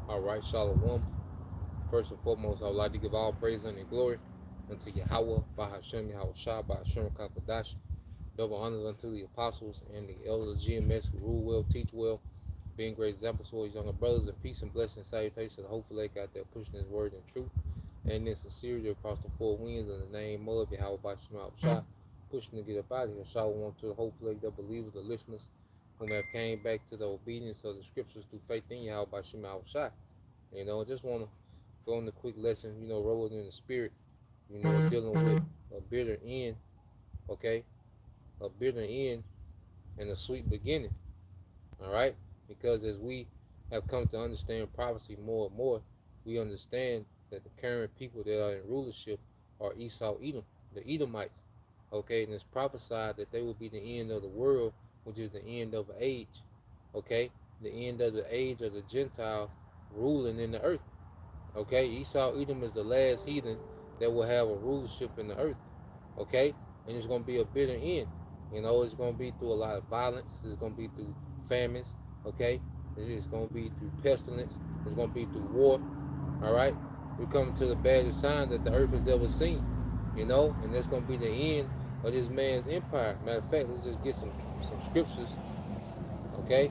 All right, Shalom. First and foremost, I would like to give all praise and glory unto Yahweh, Bahashem, Yahweh Shah, Bahashem, Kakadash. Double honors unto the apostles and the elders of GMS who rule well, teach well, being great examples for his younger brothers, and peace and blessing and salutation. Hopefully, they got there pushing his word in truth and in sincerity across the four winds in the name of Yahweh, Bahashem, Yahweh Shah, pushing to get up out of here. Shalom to the hopefully the believers, the listeners, whom have came back to the obedience of the scriptures through faith in Yahweh, Bahashem, Yahweh Shah. Just want to go on the quick lesson, rolling in the spirit, dealing with a bitter end, okay? A bitter end and a sweet beginning, all right? Because as we have come to understand prophecy more and more, we understand that the current people that are in rulership are Esau, Edom, the Edomites, okay? And it's prophesied that they will be the end of the world, which is the end of an age, okay? The end of the age of the Gentiles ruling in the earth. Okay, Esau Edom is the last heathen that will have a rulership in the earth. Okay, and it's going to be a bitter end. It's going to be through a lot of violence. It's going to be through famines. Okay, it's going to be through pestilence. It's going to be through war. All right, we're coming to the baddest sign that the earth has ever seen. And that's going to be the end of this man's empire. Matter of fact, let's just get some scriptures. Okay,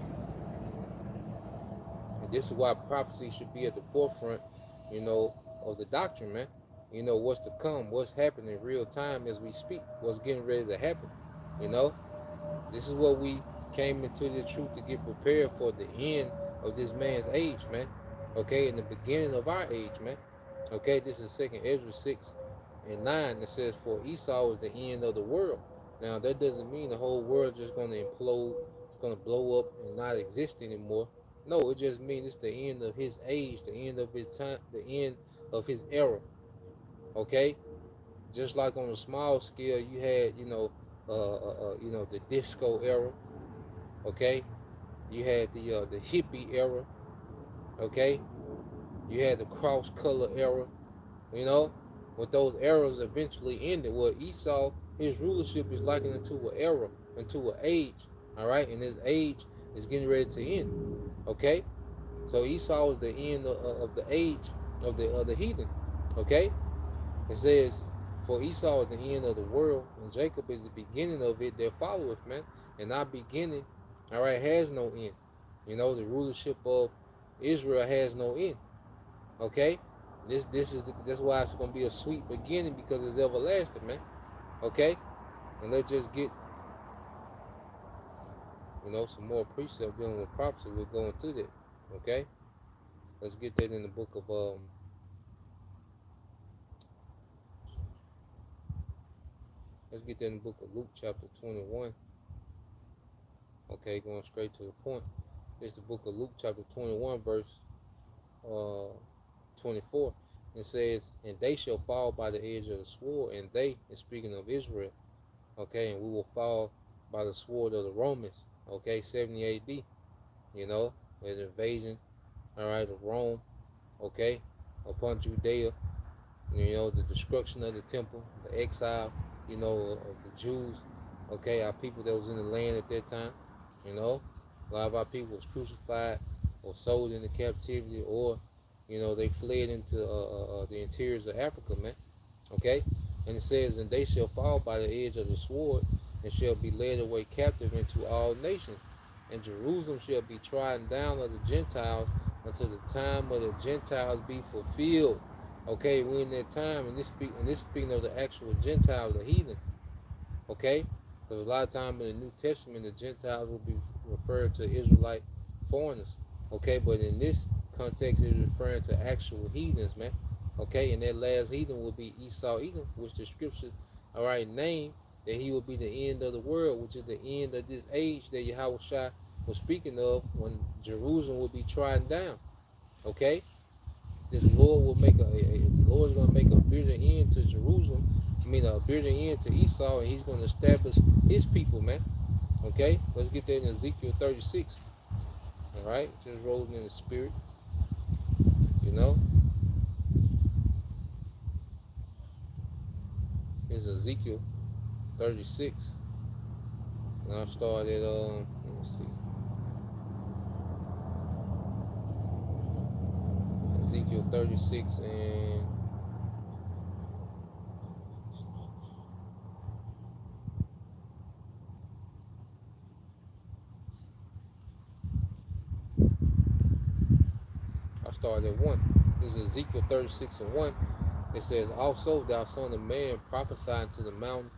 and this is why prophecy should be at the forefront, of the doctrine, man. What's to come, what's happening in real time as we speak, what's getting ready to happen. You know, this is what we came into the truth to get prepared for the end of this man's age, man. Okay, in the beginning of our age, man. Okay, this is Second Ezra 6:9. It says, "For Esau is the end of the world." Now that doesn't mean the whole world is just going to implode, it's going to blow up and not exist anymore. No, it just means it's the end of his age, the end of his time, the end of his era. Okay, just like on a small scale, you had the disco era. Okay, you had the hippie era. Okay, you had the cross color era. You know, with those eras eventually ended. Well, Esau, his rulership is likened into an era, into an age. All right, and his age is getting ready to end. Okay, so Esau is the end of the age of the heathen. Okay, it says, "For Esau is the end of the world, and Jacob is the beginning of it that followeth, man. And our beginning, all right, has no end. The rulership of Israel has no end. Okay, that's why it's gonna be a sweet beginning because it's everlasting, man. Okay, and let's just get some more precept dealing with prophecy. We're going through that. Okay, let's get that in the book of let's get that in the book of Luke chapter 21. Okay, going straight to the point. It's the book of Luke chapter 21 verse uh 24. It says, "And they shall fall by the edge of the sword," and they is speaking of Israel. Okay, and we will fall by the sword of the Romans. Okay, 70 AD. The invasion, all right, of Rome. Okay, upon Judea. The destruction of the temple, the exile, of the Jews. Okay, our people that was in the land at that time. A lot of our people was crucified or sold into captivity, or they fled into the interiors of Africa, man. Okay, and it says, "And they shall fall by the edge of the sword, and shall be led away captive into all nations, and Jerusalem shall be trodden down of the Gentiles until the time of the Gentiles be fulfilled." Okay, we're in that time, and this speaking of the actual Gentiles, the heathens. Okay, because a lot of times in the New Testament, the Gentiles will be referred to Israelite foreigners. Okay, but in this context, it's referring to actual heathens, man. Okay, and that last heathen will be Esau Edom, which the scripture, all right, name that he will be the end of the world, which is the end of this age that Yahweh Shai was speaking of when Jerusalem will be trodden down. Okay, this Lord will make the Lord is going to make a bitter end to Jerusalem. I mean, a bitter end to Esau, and he's going to establish his people, man. Okay, let's get that in Ezekiel 36. All right, just rolling in the spirit, you know. It's Ezekiel 36. And I'll start at let me see, Ezekiel 36 and I started at 1. This is Ezekiel 36 and 1. It says, "Also, thou son of man, prophesy unto the mountains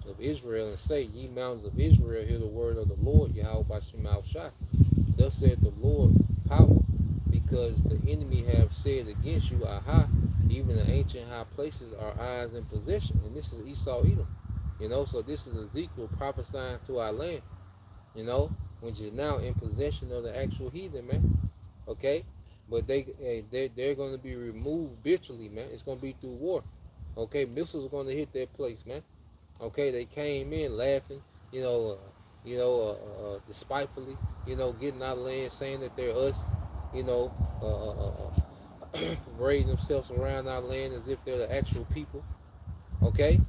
of Israel, and say, Ye mountains of Israel, hear the word of the Lord, Yahweh Bashem Al Shai. Thus saith the Lord, power, because the enemy have said against you, Aha, even the ancient high places are ours in possession." And this is Esau Edom. So this is Ezekiel prophesying to our land, which is now in possession of the actual heathen, man. Okay? But they're going to be removed bitterly, man. It's going to be through war. Okay? Missiles are going to hit that place, man. Okay? They came in laughing, despitefully, getting out of land, saying that they're us, you know, parading themselves around our land as if they're the actual people. Okay?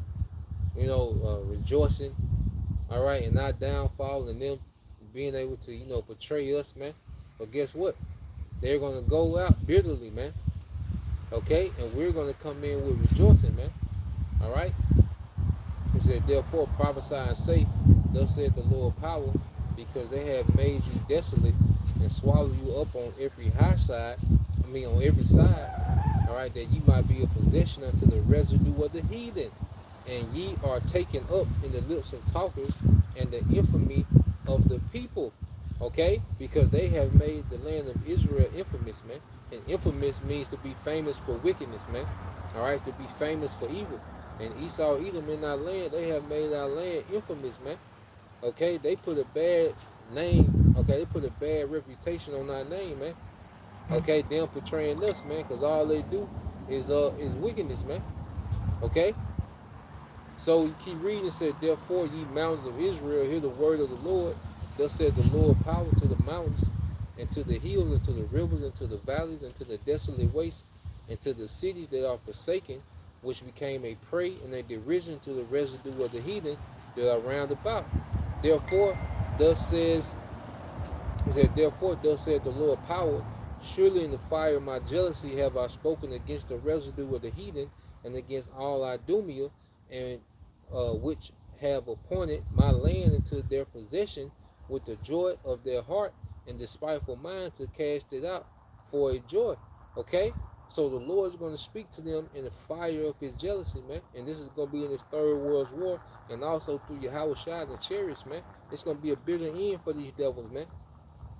Rejoicing, all right, and our downfall, and them being able to, portray us, man. But guess what? They're going to go out bitterly, man. Okay? And we're going to come in with rejoicing, man. All right? He said, "Therefore prophesy and say, Thus saith the Lord power, because they have made you desolate and swallowed you up on every on every side, all right, that ye might be a possession unto the residue of the heathen. And ye are taken up in the lips of talkers and the infamy of the people." Okay? Because they have made the land of Israel infamous, man. And infamous means to be famous for wickedness, man. All right? To be famous for evil. And Esau, Edom in our land, they have made our land infamous, man. Okay? They put a bad name, okay? They put a bad reputation on our name, man. Okay? Them portraying us, man, because all they do is wickedness, man. Okay? So you keep reading. It said, "Therefore, ye mountains of Israel, hear the word of the Lord. Thus said the Lord, power to the mountains, and to the hills, and to the rivers, and to the valleys, and to the desolate wastes, and to the cities that are forsaken, which became a prey and a derision to the residue of the heathen that are round about. Therefore, thus says, he said, Therefore, thus said the Lord, power, surely in the fire of my jealousy have I spoken against the residue of the heathen, and against all Idumea, and which have appointed my land into their possession with the joy of their heart and despiteful mind to cast it out for a joy." Okay? So the Lord is going to speak to them in the fire of his jealousy, man. And this is going to be in this third world war, and also through Yahweh Shai and the chariots, man. It's going to be a bitter end for these devils, man.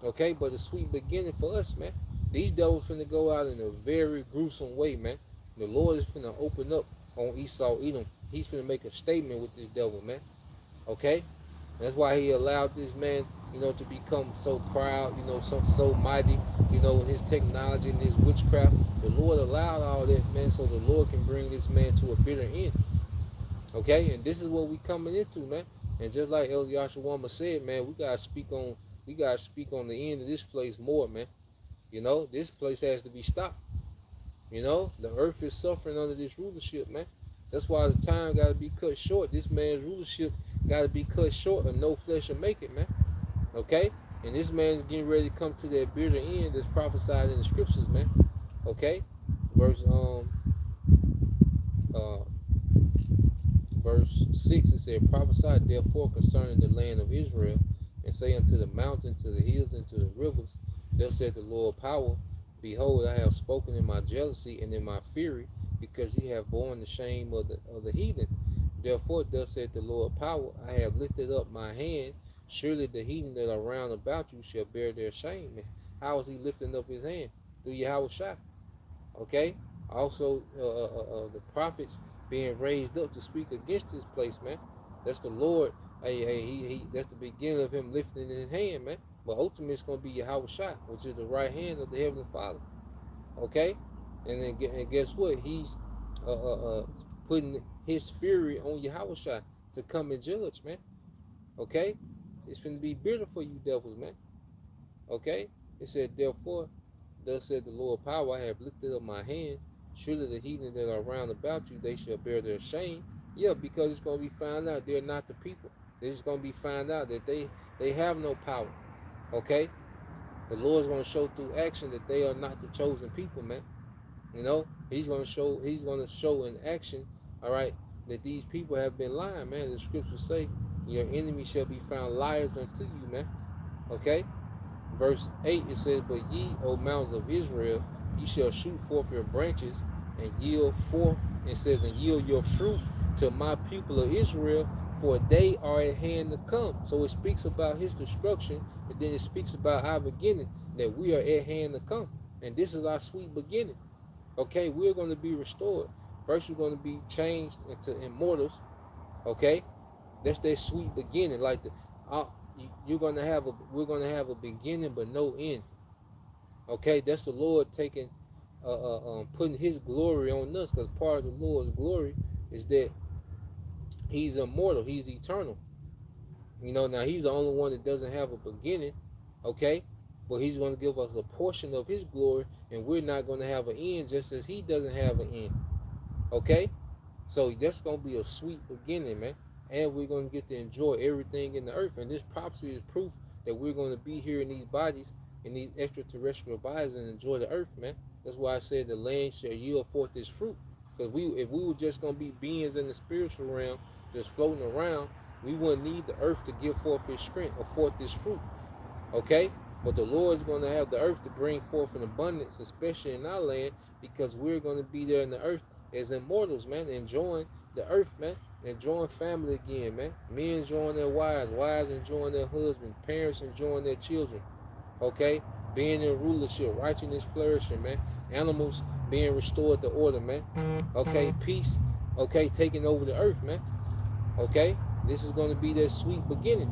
Okay? But a sweet beginning for us, man. These devils finna go out in a very gruesome way, man. The Lord is finna open up on Esau Edom. He's finna make a statement with this devil, man. Okay? That's why he allowed this man, to become so proud, so mighty, in his technology and his witchcraft. The Lord allowed all that, man, so the Lord can bring this man to a bitter end. Okay? And this is what we coming into, man. And just like El Yashawama said, man, we gotta speak on the end of this place more, man. This place has to be stopped. The earth is suffering under this rulership, man. That's why the time got to be cut short. This man's rulership got to be cut short, or no flesh will make it, man. Okay? And this man's getting ready to come to that bitter end that's prophesied in the scriptures, man. Okay? Verse uh verse 6, it said, "Prophesy therefore concerning the land of Israel, and say unto the mountains, to the hills, and to the rivers, Thus said the Lord power, Behold, I have spoken in my jealousy and in my fury, because ye have borne the shame of the heathen. Therefore, thus said the Lord power, I have lifted up my hand. Surely the heathen that are round about you shall bear their shame." How is he lifting up his hand? Through Yahweh Shai. Okay? Also, the prophets being raised up to speak against this place, man. That's the Lord. That's the beginning of him lifting his hand, man. But ultimately, it's going to be Yahweh Shai, which is the right hand of the Heavenly Father. Okay? And then and guess what? He's putting his fury on Yahweh Shai to come and judge, man. Okay? It's going to be bitter for you devils, man. Okay? It said, "Therefore, thus said the Lord power, I have lifted up my hand. Surely the heathen that are round about you, they shall bear their shame." Yeah, because it's going to be found out they're not the people. They're just gonna be found out that they have no power. Okay, the Lord's gonna show through action that they are not the chosen people, man. You know, he's gonna show in action, all right, that these people have been lying, man. The scriptures say, your enemy shall be found liars unto you, man. Okay? Verse 8 it says, but ye, O mountains of Israel, ye shall shoot forth your branches and yield forth, it says, and yield your fruit to my people of Israel, for they are at hand to come. So it speaks about his destruction, but then it speaks about our beginning, that we are at hand to come. And this is our sweet beginning. Okay, we're going to be restored. First, we're going to be changed into immortals. Okay, that's that sweet beginning. Like you're going to have we're going to have a beginning but no end. Okay, that's the Lord taking, putting His glory on us, because part of the Lord's glory is that He's immortal, He's eternal. You know, now He's the only one that doesn't have a beginning. Okay, but He's going to give us a portion of His glory, and we're not going to have an end, just as He doesn't have an end. Okay, so that's going to be a sweet beginning, man. And we're going to get to enjoy everything in the earth. And this prophecy is proof that we're going to be here in these bodies, in these extraterrestrial bodies, and enjoy the earth, man. That's why I said the land shall yield forth its fruit. Because if we were just going to be beings in the spiritual realm, just floating around, we wouldn't need the earth to give forth its strength or forth its fruit. Okay? But the Lord is going to have the earth to bring forth an abundance, especially in our land, because we're going to be there in the earth as immortals, man, enjoying the earth, man, enjoying family again, man. Men enjoying their wives, wives enjoying their husbands, parents enjoying their children. Okay? Being in rulership, righteousness flourishing, man. Animals being restored to order, man. Okay? Peace, okay, taking over the earth, man. Okay? This is going to be that sweet beginning.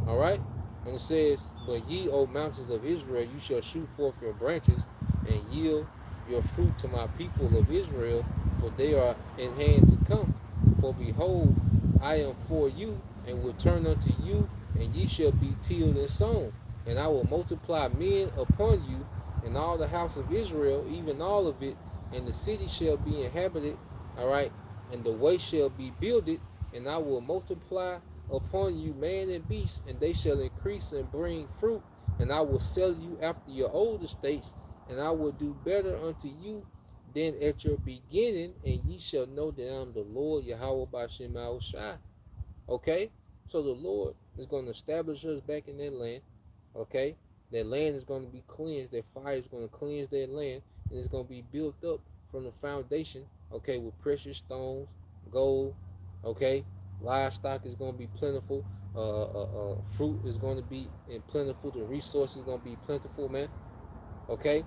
All right? And it says, but ye, O mountains of Israel, you shall shoot forth your branches and yield your fruit to my people of Israel, for they are in hand to come. For behold, I am for you, and will turn unto you, and ye shall be tilled and sown. And I will multiply men upon you, and all the house of Israel, even all of it, and the city shall be inhabited, all right, and the way shall be builded, and I will multiply upon you man and beast, and they shall increase and bring fruit, and I will sell you after your old estates, and I will do better unto you than at your beginning, and ye shall know that I am the Lord Yahweh Bashem Shai. Okay? So the Lord is going to establish us back in that land. Okay? That land is going to be cleansed. That fire is going to cleanse that land, and it's going to be built up from the foundation, okay, with precious stones, gold, okay? Livestock is going to be plentiful. Fruit is going to be plentiful. The resources is going to be plentiful, man. Okay?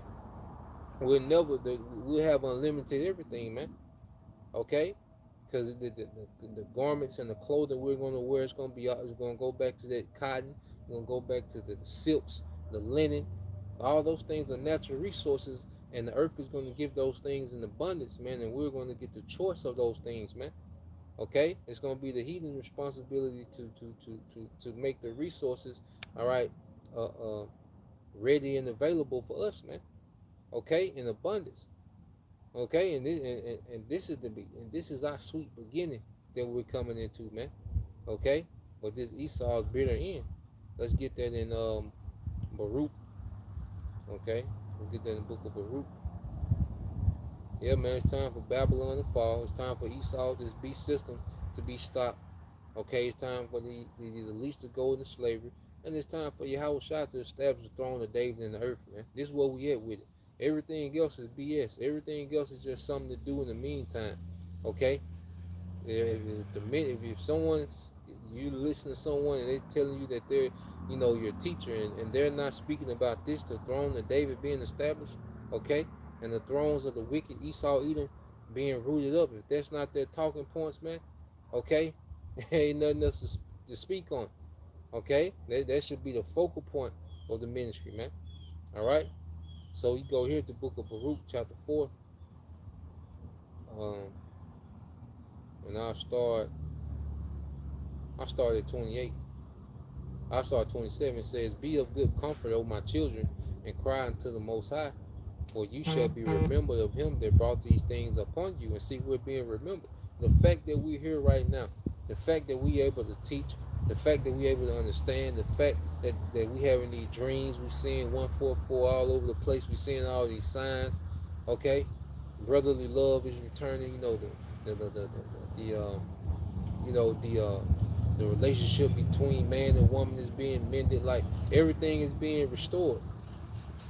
We'll have unlimited everything, man. Okay? Because the garments and the clothing we're going to wear is going to be, it's going to go back to that cotton. It's going to go back to the silks, the linen. All those things are natural resources, and the earth is going to give those things in abundance, man. And we're going to get the choice of those things, man. Okay, it's going to be the heathen's responsibility to make the resources, all right, ready and available for us, man. Okay, in abundance. Okay, and this is this is our sweet beginning that we're coming into, man. Okay, but this Esau's bitter end. Let's get that in Baruch. Okay, we'll get that in the book of Baruch. Yeah, man, it's time for Babylon to fall. It's time for Esau, this beast system, to be stopped. Okay, it's time for these elites to go into slavery, and it's time for Yahweh Shah to establish the throne of David in the earth, man. This is where we at with it. Everything else is BS. Everything else is just something to do in the meantime. Okay, if someone's you listen to someone and they're telling you that they're, you know, your teacher, and they're not speaking about this, the throne of David being established, okay, and the thrones of the wicked Esau, Edom, being rooted up. If that's not their talking points, man, okay, ain't nothing else to speak on. Okay, that should be the focal point of the ministry, man. All right. So you go here to the book of Baruch, chapter 4, um, and I'll start at 28. I start 27. It says, be of good comfort, O my children, and cry unto the Most High, for you shall be remembered of him that brought these things upon you. And see, we're being remembered. The fact that we're here right now, the fact that we're able to teach, The fact that we able to understand, the fact that we having these dreams, we seeing 144 all over the place, we seeing all these signs, okay? Brotherly love is returning, you know, the relationship between man and woman is being mended, like everything is being restored,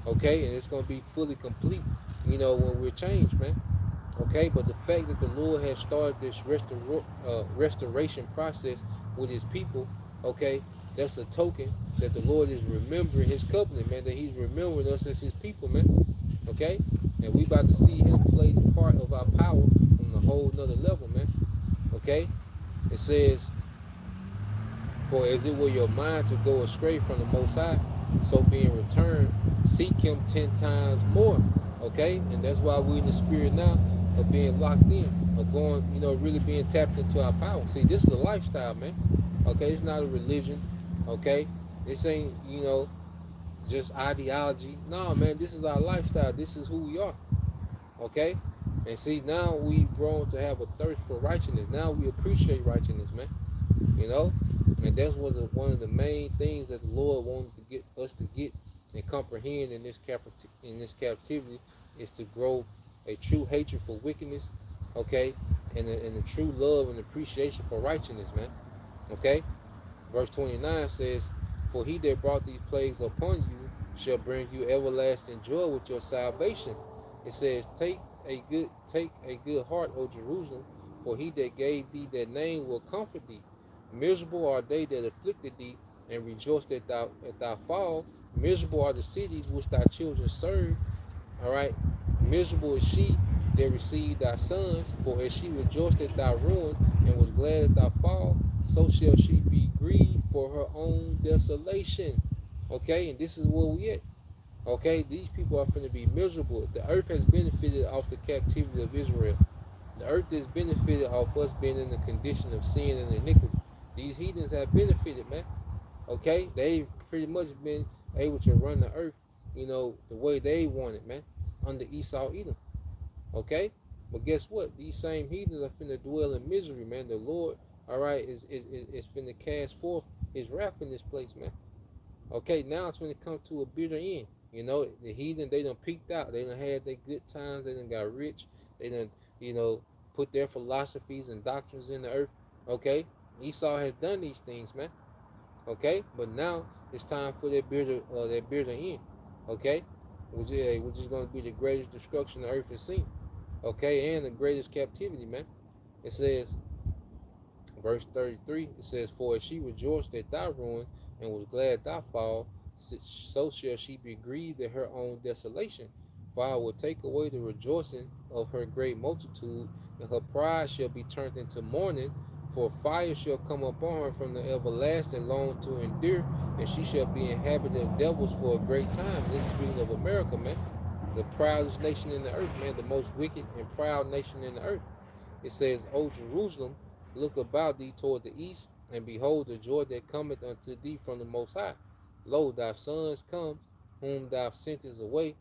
okay? And it's gonna be fully complete, when we're changed, man. Okay, but the fact that the Lord has started this restoration process with His people, okay, that's a token that the Lord is remembering His covenant, man. That He's remembering us as His people, man. Okay, and we about to see Him play the part of our power on a whole nother level, man. Okay, it says, "For as it were your mind to go astray from the Most High, so being returned, seek Him 10 times more." Okay, and that's why we're in the spirit now of being locked in, of going, really being tapped into our power. See, this is a lifestyle, man. Okay, it's not a religion. Okay, this ain't, just ideology. No, man, this is our lifestyle. This is who we are. Okay, and see, now we've grown to have a thirst for righteousness. Now we appreciate righteousness, man. You know, and that's one of the main things that the Lord wanted to get us to get and comprehend in this captivity is to grow a true hatred for wickedness, okay, and a true love and appreciation for righteousness, man. Okay, verse 29 says, "For he that brought these plagues upon you shall bring you everlasting joy with your salvation." It says, take a good heart, O Jerusalem, for he that gave thee that name will comfort thee. Miserable are they that afflicted thee, and rejoiced at thy fall. Miserable are the cities which thy children serve. All right. Miserable is she that received thy sons, for as she rejoiced at thy ruin and was glad at thy fall, so shall she be grieved for her own desolation. Okay, and this is where we at. Okay, these people are going to be miserable. The earth has benefited off the captivity of Israel. The earth has benefited off us being in the condition of sin and iniquity. These heathens have benefited, man. Okay, they've pretty much been able to run the earth, the way they want it, man, under Esau Edom. Okay, but guess what? These same heathens are finna dwell in misery, man. The Lord, all right, is finna cast forth His wrath in this place, man. Okay, now it's finna come to a bitter end. The heathen, they done peaked out. They done had their good times. They done got rich. They done, put their philosophies and doctrines in the earth. Okay, Esau has done these things, man. Okay, but now it's time for that bitter end. Okay, which is going to be the greatest destruction the earth has seen. Okay, and the greatest captivity, man. It says, verse 33, it says, "For as she rejoiced at thy ruin and was glad at thy fall, so shall she be grieved at her own desolation. For I will take away the rejoicing of her great multitude, and her pride shall be turned into mourning. For fire shall come upon her from the everlasting, long to endure, and she shall be inhabited of devils for a great time." This is speaking of America, man. The proudest nation in the earth, man. The most wicked and proud nation in the earth. It says, "O Jerusalem, look about thee toward the east, and behold the joy that cometh unto thee from the Most High. Lo, thy sons come, whom thou sentest away.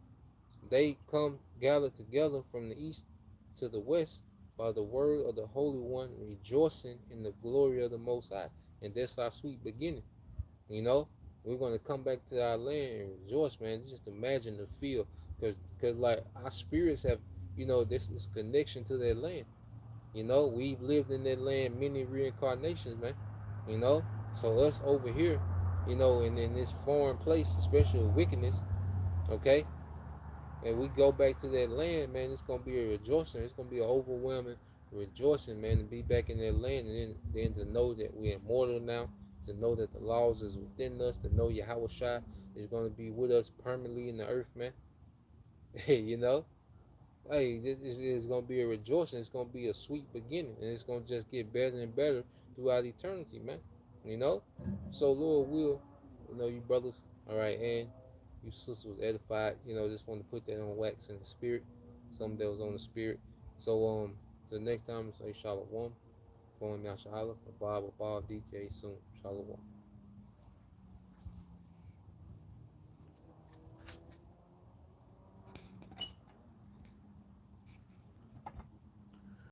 They come gathered together from the east to the west by the word of the Holy One, rejoicing in the glory of the Most High." And that's our sweet beginning. You know, we're going to come back to our land and rejoice, man. Just imagine the feel, because like our spirits have, this connection to that land. We've lived in that land many reincarnations, man. You know, so us over here, in this foreign place, especially with wickedness, okay, and we go back to that land, man, it's gonna be a rejoicing. It's gonna be an overwhelming rejoicing, man, to be back in that land, and then to know that we're immortal now, to know that the laws is within us, to know Yahweh Shai is gonna be with us permanently in the earth, man. Hey, hey, this is going to be a rejoicing. It's going to be a sweet beginning, and it's going to just get better and better throughout eternity, man. You know? So, Lord will, you brothers, all right, and you sisters was edified, just want to put that on wax in the spirit, something that was on the spirit. So, the next time, say Shalom, Kwame Yashala, Abba, DTA soon. Shalom.